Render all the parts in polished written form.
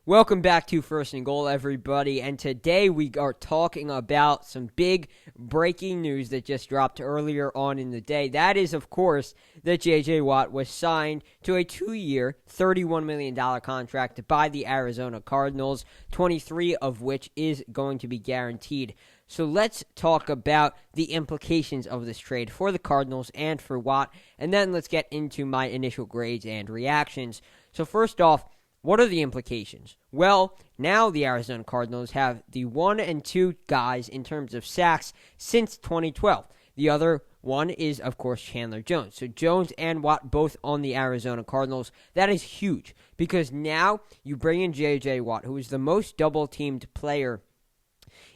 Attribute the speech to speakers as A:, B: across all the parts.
A: Welcome back to First and Goal, everybody, and today we are talking about some big breaking news that just dropped earlier on in the day. That is, of course, that J.J. Watt was signed to a 2-year, $31 million contract by the Arizona Cardinals, 23 of which is going to be guaranteed. So let's talk about the implications of this trade for the Cardinals and for Watt, and then let's get into my initial grades and reactions. So first off, what are the implications? Well, now the Arizona Cardinals have the 1 and 2 guys in terms of sacks since 2012. The other one is, of course, Chandler Jones. So Jones and Watt both on the Arizona Cardinals. That is huge because now you bring in J.J. Watt, who is the most double-teamed player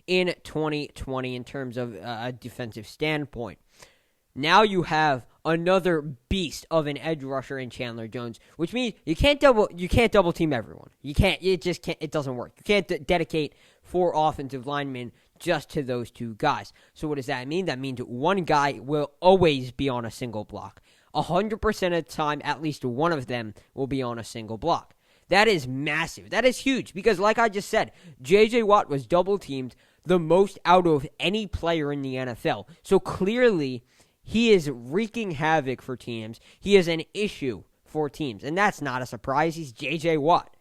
A: in 2020 in terms of a defensive standpoint. Now you have another beast of an edge rusher in Chandler Jones, which means you can't double team everyone. It doesn't work. You can't dedicate 4 offensive linemen just to those 2 guys. So what does that mean? That means one guy will always be on a single block. 100% of the time, at least one of them will be on a single block. That is massive. That is huge because, like I just said, J.J. Watt was double-teamed the most out of any player in the NFL. So clearly, he is wreaking havoc for teams. He is an issue for teams. And that's not a surprise. He's J.J. Watt.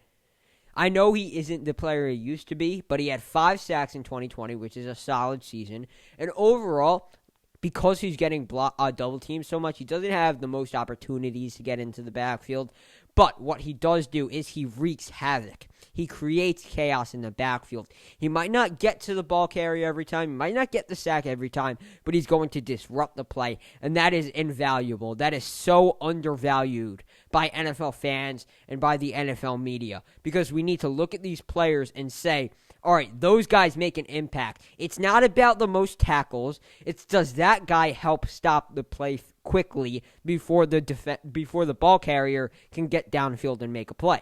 A: I know he isn't the player he used to be, but he had 5 sacks in 2020, which is a solid season. And overall, because he's getting double-teamed so much, he doesn't have the most opportunities to get into the backfield. But what he does do is he wreaks havoc. He creates chaos in the backfield. He might not get to the ball carrier every time. He might not get the sack every time, but he's going to disrupt the play, and that is invaluable. That is so undervalued by NFL fans and by the NFL media because we need to look at these players and say, all right, those guys make an impact. It's not about the most tackles. It's does that guy help stop the play quickly before the ball carrier can get downfield and make a play.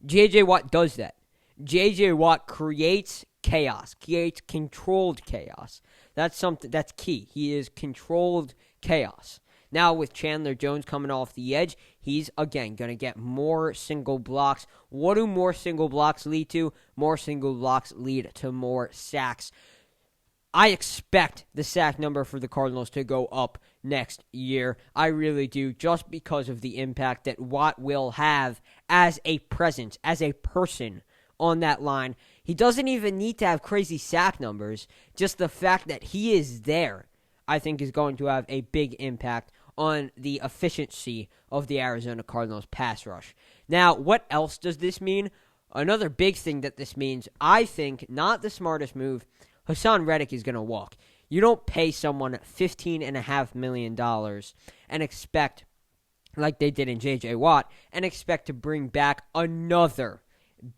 A: J.J. Watt does that. J.J. Watt creates chaos, creates controlled chaos. That's key. He is controlled chaos. Now, with Chandler Jones coming off the edge, he's, again, going to get more single blocks. What do more single blocks lead to? More single blocks lead to more sacks. I expect the sack number for the Cardinals to go up next year. I really do, just because of the impact that Watt will have as a presence, as a person on that line. He doesn't even need to have crazy sack numbers. Just the fact that he is there, I think, is going to have a big impact on the efficiency of the Arizona Cardinals pass rush. Now, what else does this mean? Another big thing that this means, I think, not the smartest move, Hassan Reddick is going to walk. You don't pay someone $15.5 million and expect, like they did in J.J. Watt, and expect to bring back another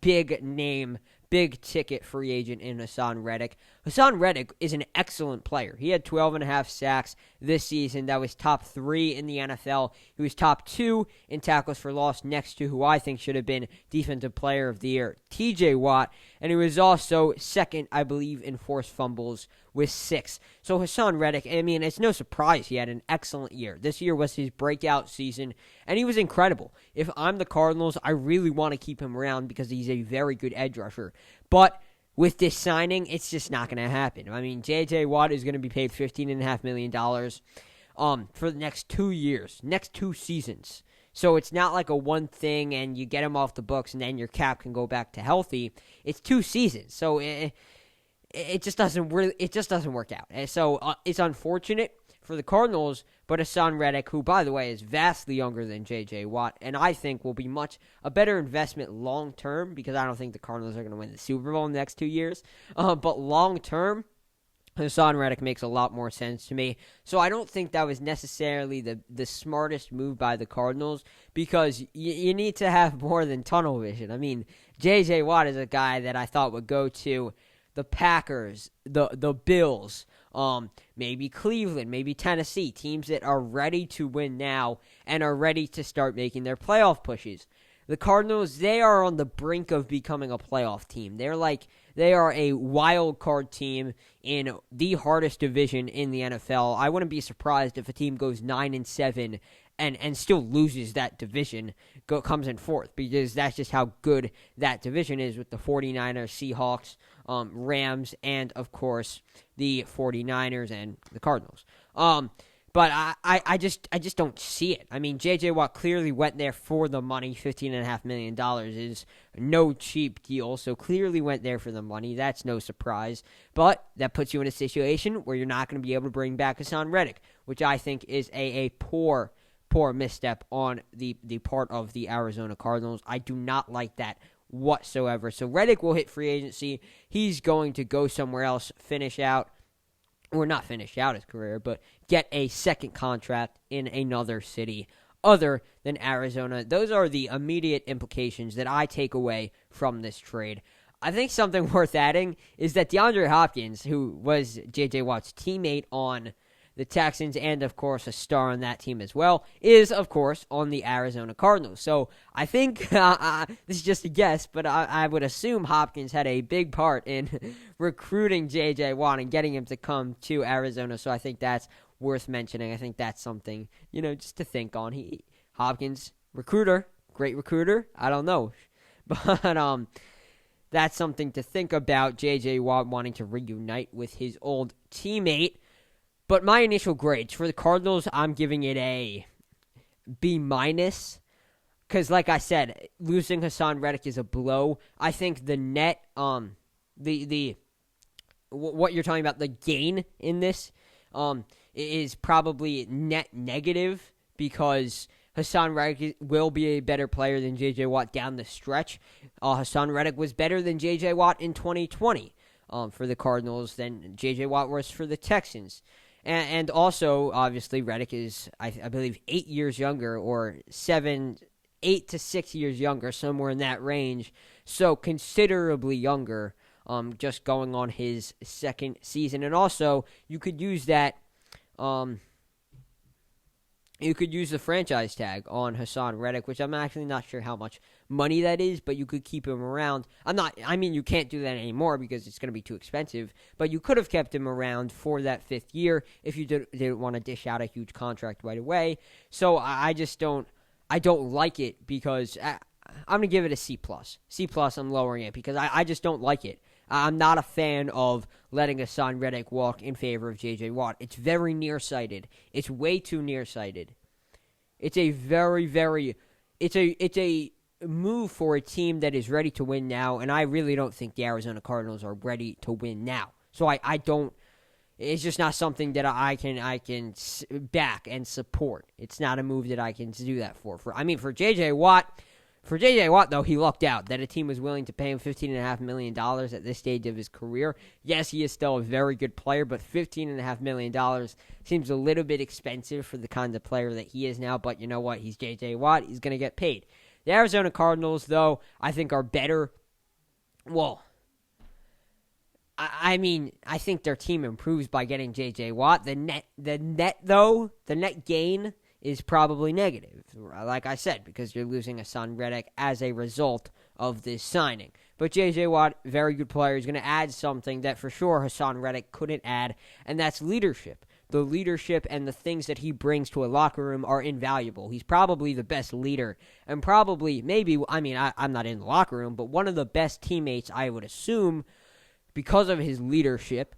A: big name, big ticket free agent in Hassan Reddick. Hassan Reddick is an excellent player. He had 12.5 sacks this season. That was top 3 in the NFL. He was top 2 in tackles for loss next to who I think should have been Defensive Player of the Year, T.J. Watt. And he was also second, I believe, in forced fumbles with 6. So Hassan Reddick, I mean, it's no surprise he had an excellent year. This year was his breakout season, and he was incredible. If I'm the Cardinals, I really want to keep him around because he's a very good edge rusher. But with this signing, it's just not going to happen. I mean, J.J. Watt is going to be paid $15.5 million for the next 2 years, next 2 seasons. So it's not like a one thing and you get him off the books and then your cap can go back to healthy. It's 2 seasons. So it just doesn't work out. And so it's unfortunate for the Cardinals, but Hassan Reddick, who, by the way, is vastly younger than J.J. Watt, and I think will be much a better investment long-term because I don't think the Cardinals are going to win the Super Bowl in the next 2 years. But long-term, Hassan Reddick makes a lot more sense to me. So I don't think that was necessarily the smartest move by the Cardinals because you need to have more than tunnel vision. I mean, J.J. Watt is a guy that I thought would go to the Packers, the Bills, maybe Cleveland, maybe Tennessee, teams that are ready to win now and are ready to start making their playoff pushes. The Cardinals, they are on the brink of becoming a playoff team. They are a wild card team in the hardest division in the NFL. I wouldn't be surprised if a team goes 9-7 and still loses that division, comes in fourth, because that's just how good that division is with the 49ers, Seahawks, Rams, and, of course, the 49ers and the Cardinals. But I just don't see it. I mean, J.J. Watt clearly went there for the money. $15.5 million is no cheap deal, so clearly went there for the money. That's no surprise. But that puts you in a situation where you're not going to be able to bring back Hassan Reddick, which I think is a poor misstep on the part of the Arizona Cardinals. I do not like that whatsoever. So Reddick will hit free agency. He's going to go somewhere else, or not finish out his career, but get a second contract in another city other than Arizona. Those are the immediate implications that I take away from this trade. I think something worth adding is that DeAndre Hopkins, who was J.J. Watt's teammate on the Texans and, of course, a star on that team as well, is, of course, on the Arizona Cardinals. So I think, this is just a guess, but I would assume Hopkins had a big part in recruiting J.J. Watt and getting him to come to Arizona. So I think that's worth mentioning. I think that's something, just to think on. Hopkins, great recruiter. I don't know. But that's something to think about, J.J. Watt wanting to reunite with his old teammate. But my initial grades for the Cardinals, I'm giving it a B-, because like I said, losing Hassan Reddick is a blow. I think the net, what you're talking about, the gain in this, is probably net negative, because Hassan Reddick will be a better player than J.J. Watt down the stretch. Hassan Reddick was better than J.J. Watt in 2020 for the Cardinals than J.J. Watt was for the Texans. And also, obviously, Reddick is, I believe, 8 years younger, or 8 to 6 years younger, somewhere in that range. So considerably younger, just going on his second season. And also, you could use that, you could use the franchise tag on Hassan Reddick, which I'm actually not sure how much money that is, but you could keep him around. You can't do that anymore because it's going to be too expensive, but you could have kept him around for that fifth year if you didn't want to dish out a huge contract right away. So I don't like it, because I'm going to give it a C+. C+, I'm lowering it because I just don't like it. I'm not a fan of letting Hassan Reddick walk in favor of J.J. Watt. It's very nearsighted. It's way too nearsighted. It's a it's a move for a team that is ready to win now, and I really don't think the Arizona Cardinals are ready to win now. So I don't. It's just not something that I can back and support. It's not a move that I can do that for. For J.J. Watt. For J.J. Watt, though, he lucked out that a team was willing to pay him $15.5 million at this stage of his career. Yes, he is still a very good player, but $15.5 million seems a little bit expensive for the kind of player that he is now. But you know what? He's J.J. Watt. He's going to get paid. The Arizona Cardinals, though, I think are better. Well, I think their team improves by getting J.J. Watt. The net gain is probably negative, like I said, because you're losing Hassan Reddick as a result of this signing. But J.J. Watt, very good player, is going to add something that for sure Hassan Reddick couldn't add, and that's leadership. The leadership and the things that he brings to a locker room are invaluable. He's probably the best leader, and probably, I'm not in the locker room, but one of the best teammates, I would assume, because of his leadership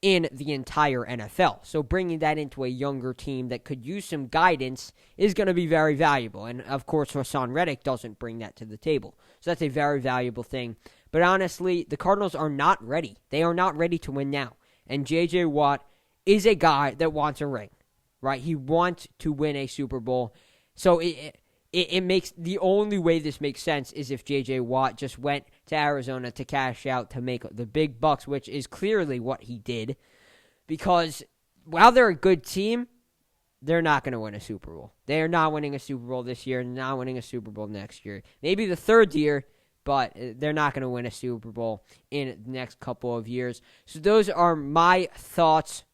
A: in the entire NFL. So bringing that into a younger team that could use some guidance is going to be very valuable. And, of course, Hassan Reddick doesn't bring that to the table. So that's a very valuable thing. But honestly, the Cardinals are not ready. They are not ready to win now. And J.J. Watt is a guy that wants a ring, right? He wants to win a Super Bowl. So it makes, the only way this makes sense is if J.J. Watt just went to Arizona to cash out to make the big bucks, which is clearly what he did. Because while they're a good team, they're not going to win a Super Bowl. They are not winning a Super Bowl this year, not winning a Super Bowl next year. Maybe the third year, but they're not going to win a Super Bowl in the next couple of years. So those are my thoughts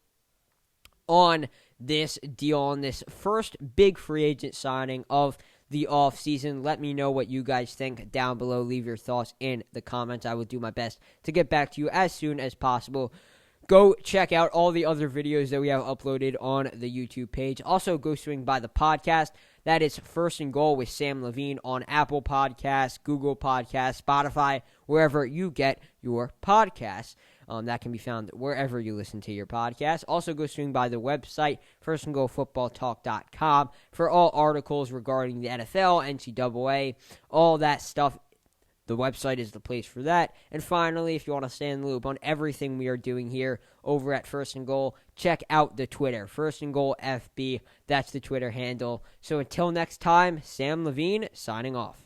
A: on this deal, on this first big free agent signing of the offseason. Let me know what you guys think down below. Leave your thoughts in the comments. I will do my best to get back to you as soon as possible. Go check out all the other videos that we have uploaded on the YouTube page. Also, go swing by the podcast. That is First and Goal with Sam Levine on Apple Podcasts, Google Podcasts, Spotify, wherever you get your podcasts. That can be found wherever you listen to your podcast. Also, go swing by the website, firstandgoalfootballtalk.com, for all articles regarding the NFL, NCAA, all that stuff. The website is the place for that. And finally, if you want to stay in the loop on everything we are doing here over at First and Goal, check out the Twitter, First and Goal FB. That's the Twitter handle. So until next time, Sam Levine signing off.